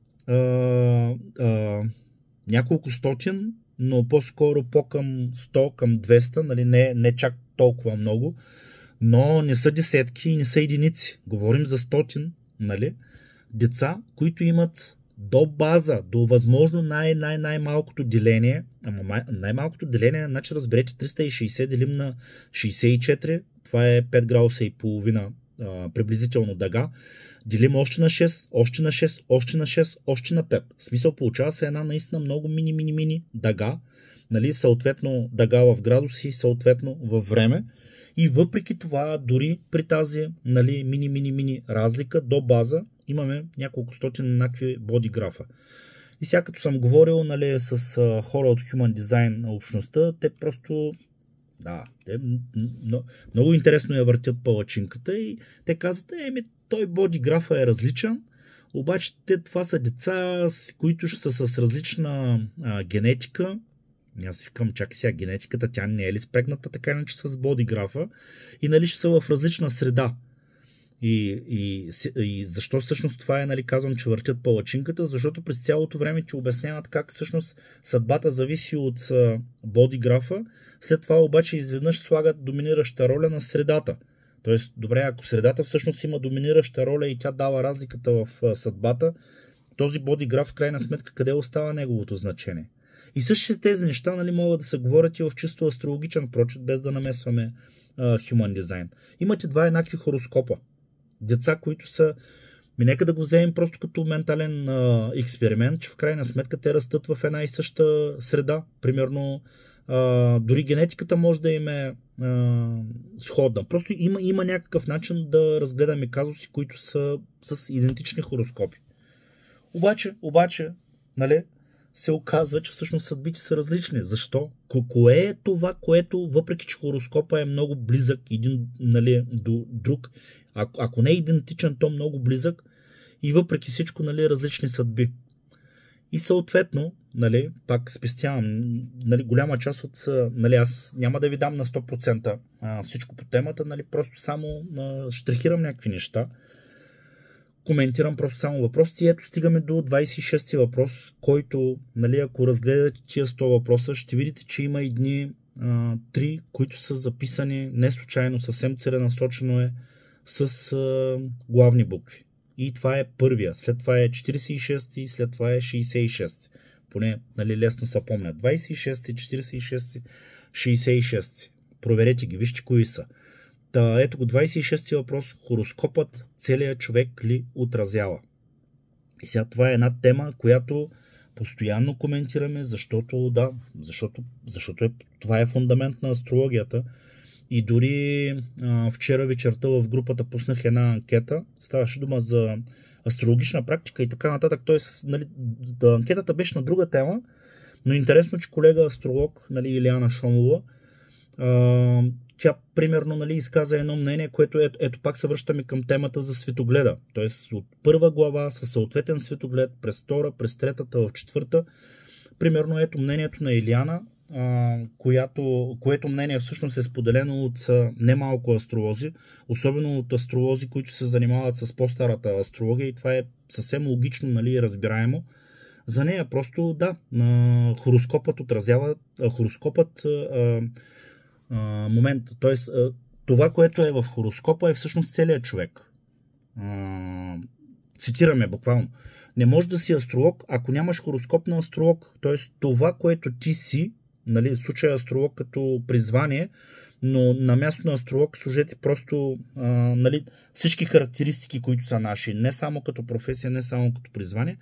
няколко стотин, но по-скоро по-към 100, към 200, нали, не чак толкова много, но не са десетки и не са единици. Говорим за стотин, нали, деца, които имат до база, до възможно най-малкото деление. Ама най-малкото деление, значи разберете, 360 делим на 64, това е 5 градуса и половина приблизително дъга, делим още на 6, още на 6, още на 6, още на 5. В смисъл получава се една наистина много мини дъга, нали, съответно дъга в градуси, съответно във време. И въпреки това, дори при тази, нали, мини разлика до база, имаме няколко стотин еднакви бодиграфа. И сега като съм говорил, нали, с хора от Human Design общността, те просто те много интересно я въртят палачинката и те казват, той бодиграфа е различен, обаче това са деца, които ще са с различна генетика. Аз си викам, чакай сега, генетиката, тя не е ли спрегната така иначе с бодиграфа и нали ще са в различна среда. И защо всъщност това е, нали, казвам, че въртят палачинката, защото през цялото време ти обясняват как всъщност съдбата зависи от бодиграфа, след това обаче изведнъж слагат доминираща роля на средата. Тоест, добре, ако средата всъщност има доминираща роля и тя дава разликата в съдбата, този бодиграф в крайна сметка къде остава неговото значение? И същите тези неща, нали, могат да се говорят и в чисто астрологичен прочит, без да намесваме Human Design. Имате два еднакви хороскопа. Деца, които са... нека да го вземем просто като ментален експеримент, че в крайна сметка те растат в една и съща среда. Примерно, дори генетиката може да им е сходна. Просто има някакъв начин да разгледаме казуси, които са с идентични хороскопи. Обаче, нали, се оказва, че всъщност съдбите са различни. Защо? Кое е това, което, въпреки че хороскопа е много близък един, нали, до друг, ако не е идентичен, то много близък и въпреки всичко, нали, различни съдби. И съответно, нали, пак спестявам, нали, голяма част от... Нали, аз няма да ви дам на 100% всичко по темата, нали, просто само штрихирам някакви неща. Коментирам просто само въпросите и ето стигаме до 26-ти въпрос, който, нали, ако разгледате тия 100 въпроса, ще видите, че има едни 3, които са записани не случайно, съвсем целенасочено е с главни букви. И това е първия, след това е 46-ти, след това е 66-ти. Поне, нали, лесно се помня. 26-ти, 46-ти, 66-ти. Проверете ги, вижте кои са. Ето го 26-ти въпрос. Хороскопът целият човек ли отразява? И сега това е една тема, която постоянно коментираме, защото това е фундамент на астрологията. И дори вчера вечерта в групата пуснах една анкета. Ставаше дума за астрологична практика и така нататък. Тоест, нали, анкетата беше на друга тема, но интересно, че колега астролог, нали, Илияна Шомова, тя примерно, нали, изказа едно мнение, което ето пак се връщаме към темата за светогледа. Тоест от първа глава със съответен светоглед, през втора, през третата, в четвърта. Примерно ето мнението на Илияна, което мнение всъщност е споделено от немалко астролози, особено от астролози, които се занимават с по-старата астрология и това е съвсем логично, нали, и разбираемо. За нея просто хороскопът отразява момент. Т.е. това, което е в хороскопа е всъщност целият човек. Цитираме буквално. Не можеш да си астролог, ако нямаш хороскоп на астролог. Т.е. това, което ти си, нали, в случая астролог като призвание, но на място на астролог служете просто нали, всички характеристики, които са наши, не само като професия, не само като призвание,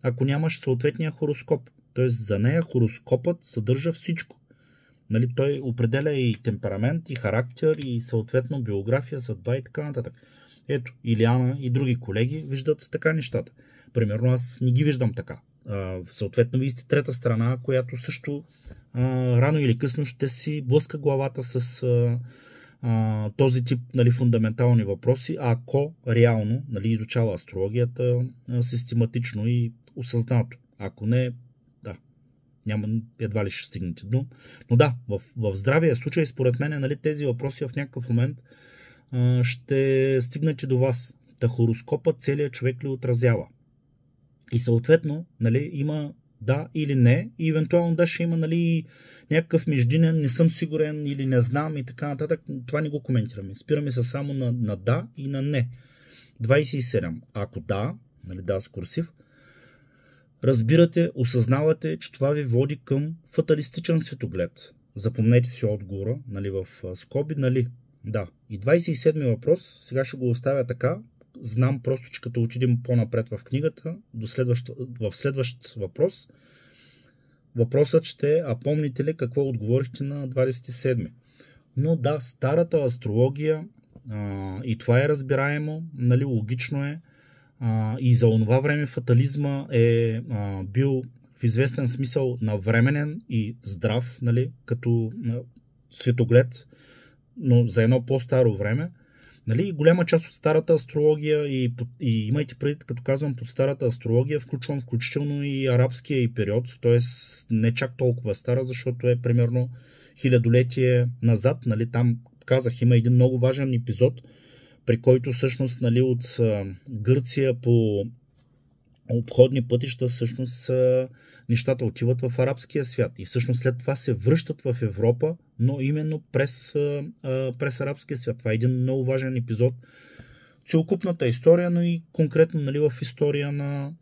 ако нямаш съответния хороскоп. Т.е. за нея хороскопът съдържа всичко. Нали, той определя и темперамент, и характер, и съответно биография, съдба и така нататък. Ето, Илияна и други колеги виждат така нещата. Примерно аз не ги виждам така. Съответно, вие сте трета страна, която също рано или късно ще си блъска главата с този тип, нали, фундаментални въпроси, ако реално, нали, изучава астрологията систематично и осъзнато. Ако не, едва ли ще стигнете до. Но да, в здравия случай, според мен, нали, тези въпроси в някакъв момент ще стигнете до вас. Хороскопът целият човек ли отразява? И съответно, нали, има да или не, и евентуално да ще има, нали, някакъв междинен, не съм сигурен или не знам и така нататък. Това не го коментираме. Спираме се само на да и на не. 27. Ако да, нали, да с курсив, разбирате, осъзнавате, че това ви води към фаталистичен светоглед. Запомнете си отговора, нали, в скоби, нали. Да. И 27-ми въпрос, сега ще го оставя така. Знам просто, че като отидем по-напред в книгата, в следващ въпрос, въпросът ще е, а помните ли какво отговорихте на 27-ми? Но да, старата астрология, и това е разбираемо, нали, логично е, и за онова време фатализма е бил в известен смисъл навременен и здрав, нали, като светоглед, но за едно по-старо време. Нали, и голяма част от старата астрология, и имайте предвид, като казвам под старата астрология, включвам включително и арабския и период, т.е. не чак толкова стара, защото е примерно хилядолетие назад. Нали, там казах, има един много важен епизод, при който всъщност, нали, от Гърция по обходни пътища всъщност нещата отиват в арабския свят и всъщност след това се връщат в Европа, но именно през арабския свят. Това е един много важен епизод. Целокупната история, но и конкретно, нали, в история на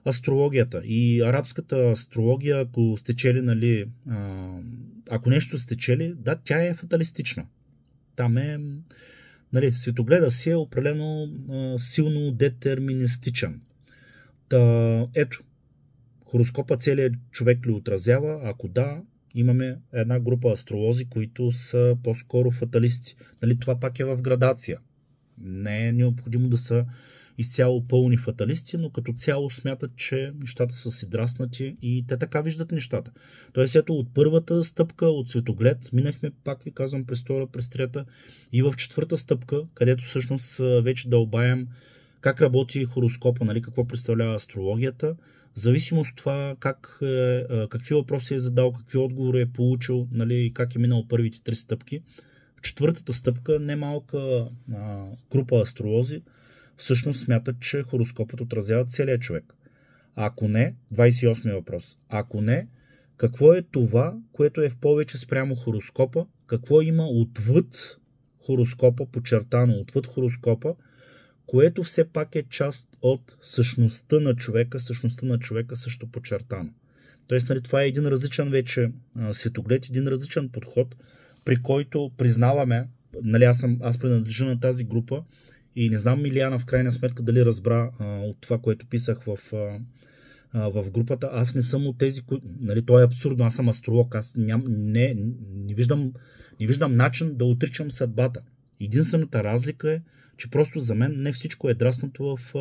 астрологията. И арабската астрология, ако сте чели, нали, ако нещо сте чели, да, тя е фаталистична. Там е, нали, светогледа си е определено силно детерминистичен. Ето, хороскопа целият човек ли отразява? Ако да, имаме една група астролози, които са по-скоро фаталисти. Нали, това пак е в градация. Не е необходимо да са изцяло пълни фаталисти, но като цяло смятат, че нещата са си драснати и те така виждат нещата. Тоест, ето, от първата стъпка, от светоглед, минахме, пак ви казвам, през втора, през трета и в четвърта стъпка, където всъщност вече дълбаем как работи хороскопа, нали, какво представлява астрологията, в зависимост от това какви въпроси е задал, какви отговори е получил, нали, как е минал първите три стъпки. В четвъртата стъпка немалка група астролози всъщност смятат, че хороскопът отразява целия човек. Ако не, 28 въпрос, ако не, какво е това, което е в повече спрямо хороскопа, какво има отвъд хороскопа, подчертано отвъд хороскопа, което все пак е част от същността на човека също подчертано. Тоест, нали, това е един различен вече светоглед, един различен подход, при който признаваме, нали, аз принадлежа на тази група и не знам Милиана в крайна сметка дали разбра от това, което писах в групата. Аз не съм от тези, които... Нали, то е абсурдно, аз съм астролог, аз не виждам начин да отричам съдбата. Единствената разлика е, че просто за мен не всичко е драснато в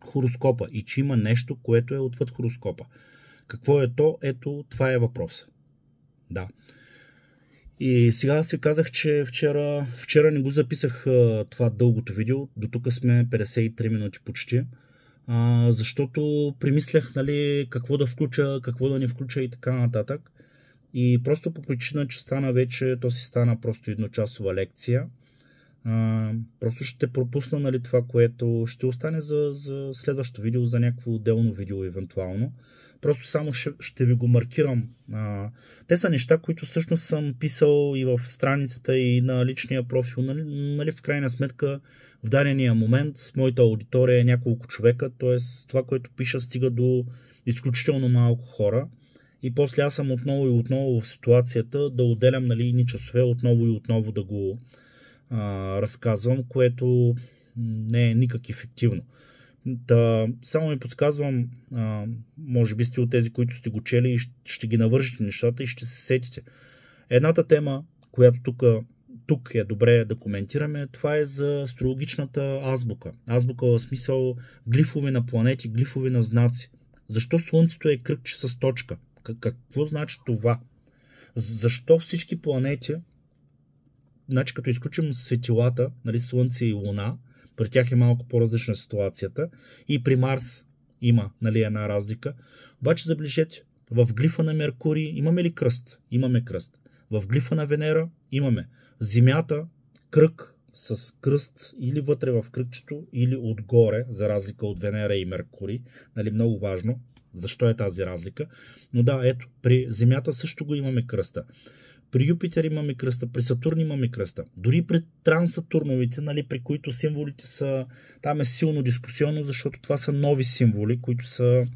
хороскопа и че има нещо, което е отвъд хороскопа. Какво е то? Ето, това е въпроса. Да. И сега аз ви казах, че вчера не го записах това дългото видео, до тук сме 53 минути почти, защото примислях, нали, какво да включа, какво да не включа и така нататък. И просто по причина, че то си стана просто едночасова лекция. Просто ще пропусна, нали, това, което ще остане за следващото видео, за някакво отделно видео евентуално. Просто само ще ви го маркирам. Те са неща, които всъщност съм писал и в страницата, и на личния профил. Нали, в крайна сметка, в дадения момент моята аудитория е няколко човека, т.е. това, което пиша, стига до изключително малко хора. И после аз съм отново и отново в ситуацията да отделям, нали, едни часове, отново и отново да го разказвам, което не е никак ефективно. Само ми подсказвам, може би сте от тези, които сте го чели и ще ги навържите нещата и ще се сетите. Едната тема, която тук е добре да коментираме, това е за астрологичната азбука. Азбука в смисъл глифове на планети, глифове на знаци. Защо Слънцето е кръгче с точка? Какво значи това? Защо всички планети, значи като изключим светилата, нали, Слънце и Луна, при тях е малко по-различна ситуацията, и при Марс има, нали, една разлика. Обаче забележете, в глифа на Меркурий имаме ли кръст? Имаме кръст. В глифа на Венера имаме Земята, кръг с кръст или вътре в кръгчето, или отгоре, за разлика от Венера и Меркурий. Нали, много важно. Защо е тази разлика? Но да, ето, при Земята също го имаме кръста. При Юпитер имаме кръста, при Сатурн имаме кръста. Дори при Трансатурновите, нали, при които символите са... Там е силно дискусионно, защото това са нови символи, които са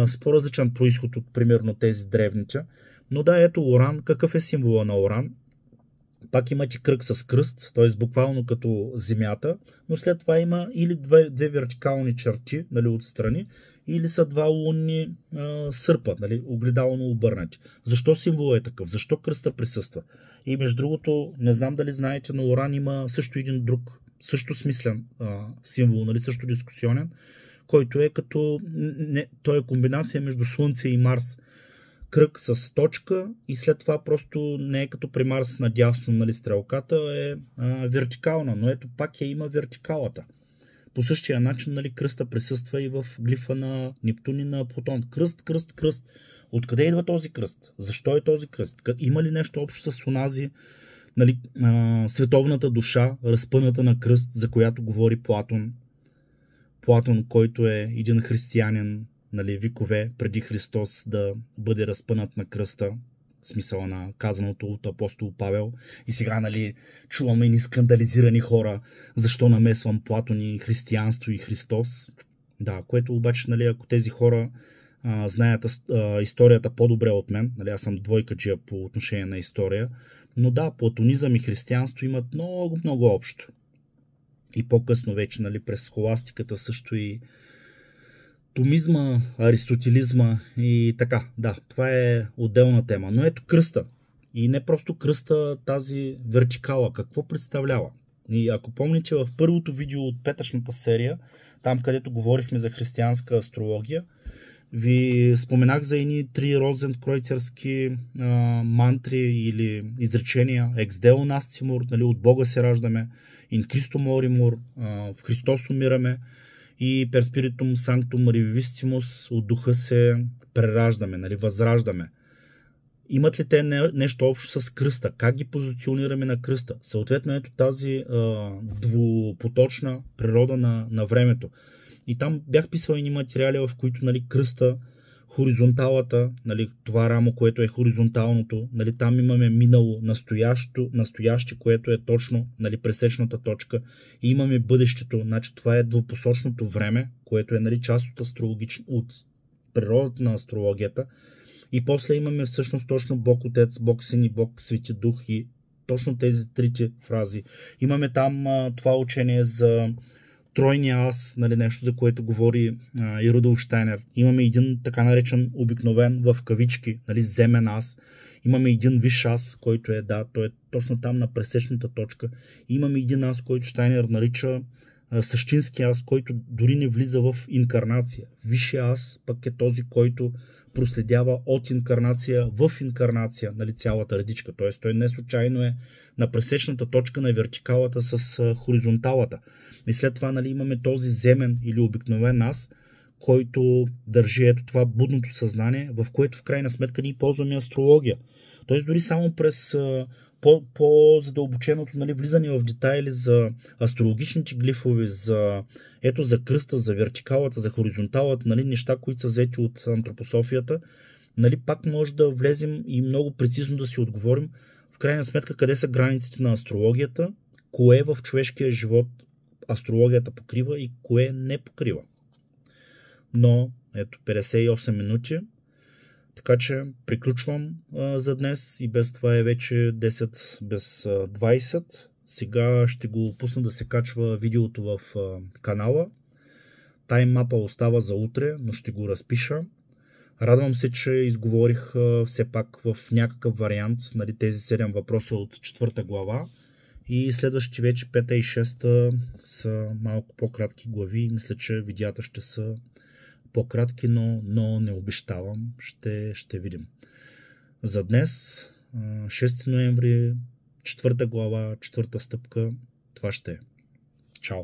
с по-различен произход от примерно тези древните. Но да, ето Оран. Какъв е символа на Оран? Пак има ти кръг с кръст, т.е. буквално като земята, но след това има или две вертикални черти, нали, отстрани, или са два лунни сърпа, нали, огледално обърнати. Защо символът е такъв? Защо кръста присъства? И между другото, не знам дали знаете, но Уран има също един друг, също смислен символ, нали, също дискусионен, който е като, той е комбинация между Слънце и Марс. Кръг с точка и след това просто не е като при Марс надясно, нали, стрелката е вертикална, но ето пак има вертикалата. По същия начин, нали, кръста присъства и в глифа на Нептун и на Плутон. Кръст, кръст, кръст. Откъде идва този кръст? Защо е този кръст? Има ли нещо общо с онази, нали, световната душа, разпъната на кръст, за която говори Платон? Платон, който е един християнин, нали, векове преди Христос да бъде разпънат на кръста, смисъла на казаното от апостол Павел. И сега, нали, чуваме и скандализирани хора, защо намесвам Платон и християнство и Христос. Да, което обаче, нали, ако тези хора знаят историята по-добре от мен, нали, аз съм двойкаджия по отношение на история, но да, платонизъм и християнство имат много, много общо. И по-късно вече, нали, през схоластиката също и томизма, аристотелизма и така. Да, това е отделна тема. Но ето кръста. И не просто кръста, тази вертикала. Какво представлява? И ако помните в първото видео от петъчната серия, там където говорихме за християнска астрология, ви споменах за едни 3 розенкройцерски мантри или изречения. Екс Део Насцимур, нали, от Бога се раждаме, Ин Кристо Моримур, в Христос умираме, и Per Spiritum Sanctum Revivissimus, от духа се прераждаме, нали, възраждаме. Имат ли те нещо общо с кръста? Как ги позиционираме на кръста? Съответно, ето тази двупоточна природа на времето. И там бях писал едни материали, в които, нали, кръста, хоризонталата, нали, това рамо, което е хоризонталното, нали, там имаме минало, настояще, което е точно, нали, пресечната точка, и имаме бъдещето, значи това е двупосочното време, което е, нали, част от природата на астрологията, и после имаме всъщност точно Бог Отец, Бог Син и Бог Свети Дух, и точно тези трите фрази. Имаме там това учение за тройния ас, нали, нещо, за което говори и Рудолф Штайнер. Имаме един така наречен обикновен в кавички, нали, земен ас. Имаме един висш ас, който е, да, той е точно там на пресечната точка. И имаме един ас, който Штайнер нарича същински ас, който дори не влиза в инкарнация. Висшия ас пък е този, който проследява от инкарнация в инкарнация, нали, цялата редичка. Т.е. той не случайно е на пресечната точка на вертикалата с хоризонталата. И след това, нали, имаме този земен или обикновен ас, който държи ето това будното съзнание, в което в крайна сметка ние ползваме астрология. Т.е. дори само през по-задълбоченото, нали, влизане в детайли за астрологичните глифови, за кръста, за вертикалата, за хоризонталата, нали, неща, които са взети от антропософията, нали, пак може да влезем и много прецизно да си отговорим в крайна сметка къде са границите на астрологията, кое в човешкия живот астрологията покрива и кое не покрива. Но ето 58 минути. Така че приключвам за днес, и без това е вече 10 без 20. Сега ще го пусна да се качва видеото в канала. Тайммапа остава за утре, но ще го разпиша. Радвам се, че изговорих все пак в някакъв вариант, нали, тези 7 въпроса от 4 глава. И следващите вече 5 и 6 са малко по-кратки глави. Мисля, че видеята ще са по-кратки, но не обещавам. Ще видим. За днес, 6 ноември, 4 глава, 4 стъпка, това ще е. Чао!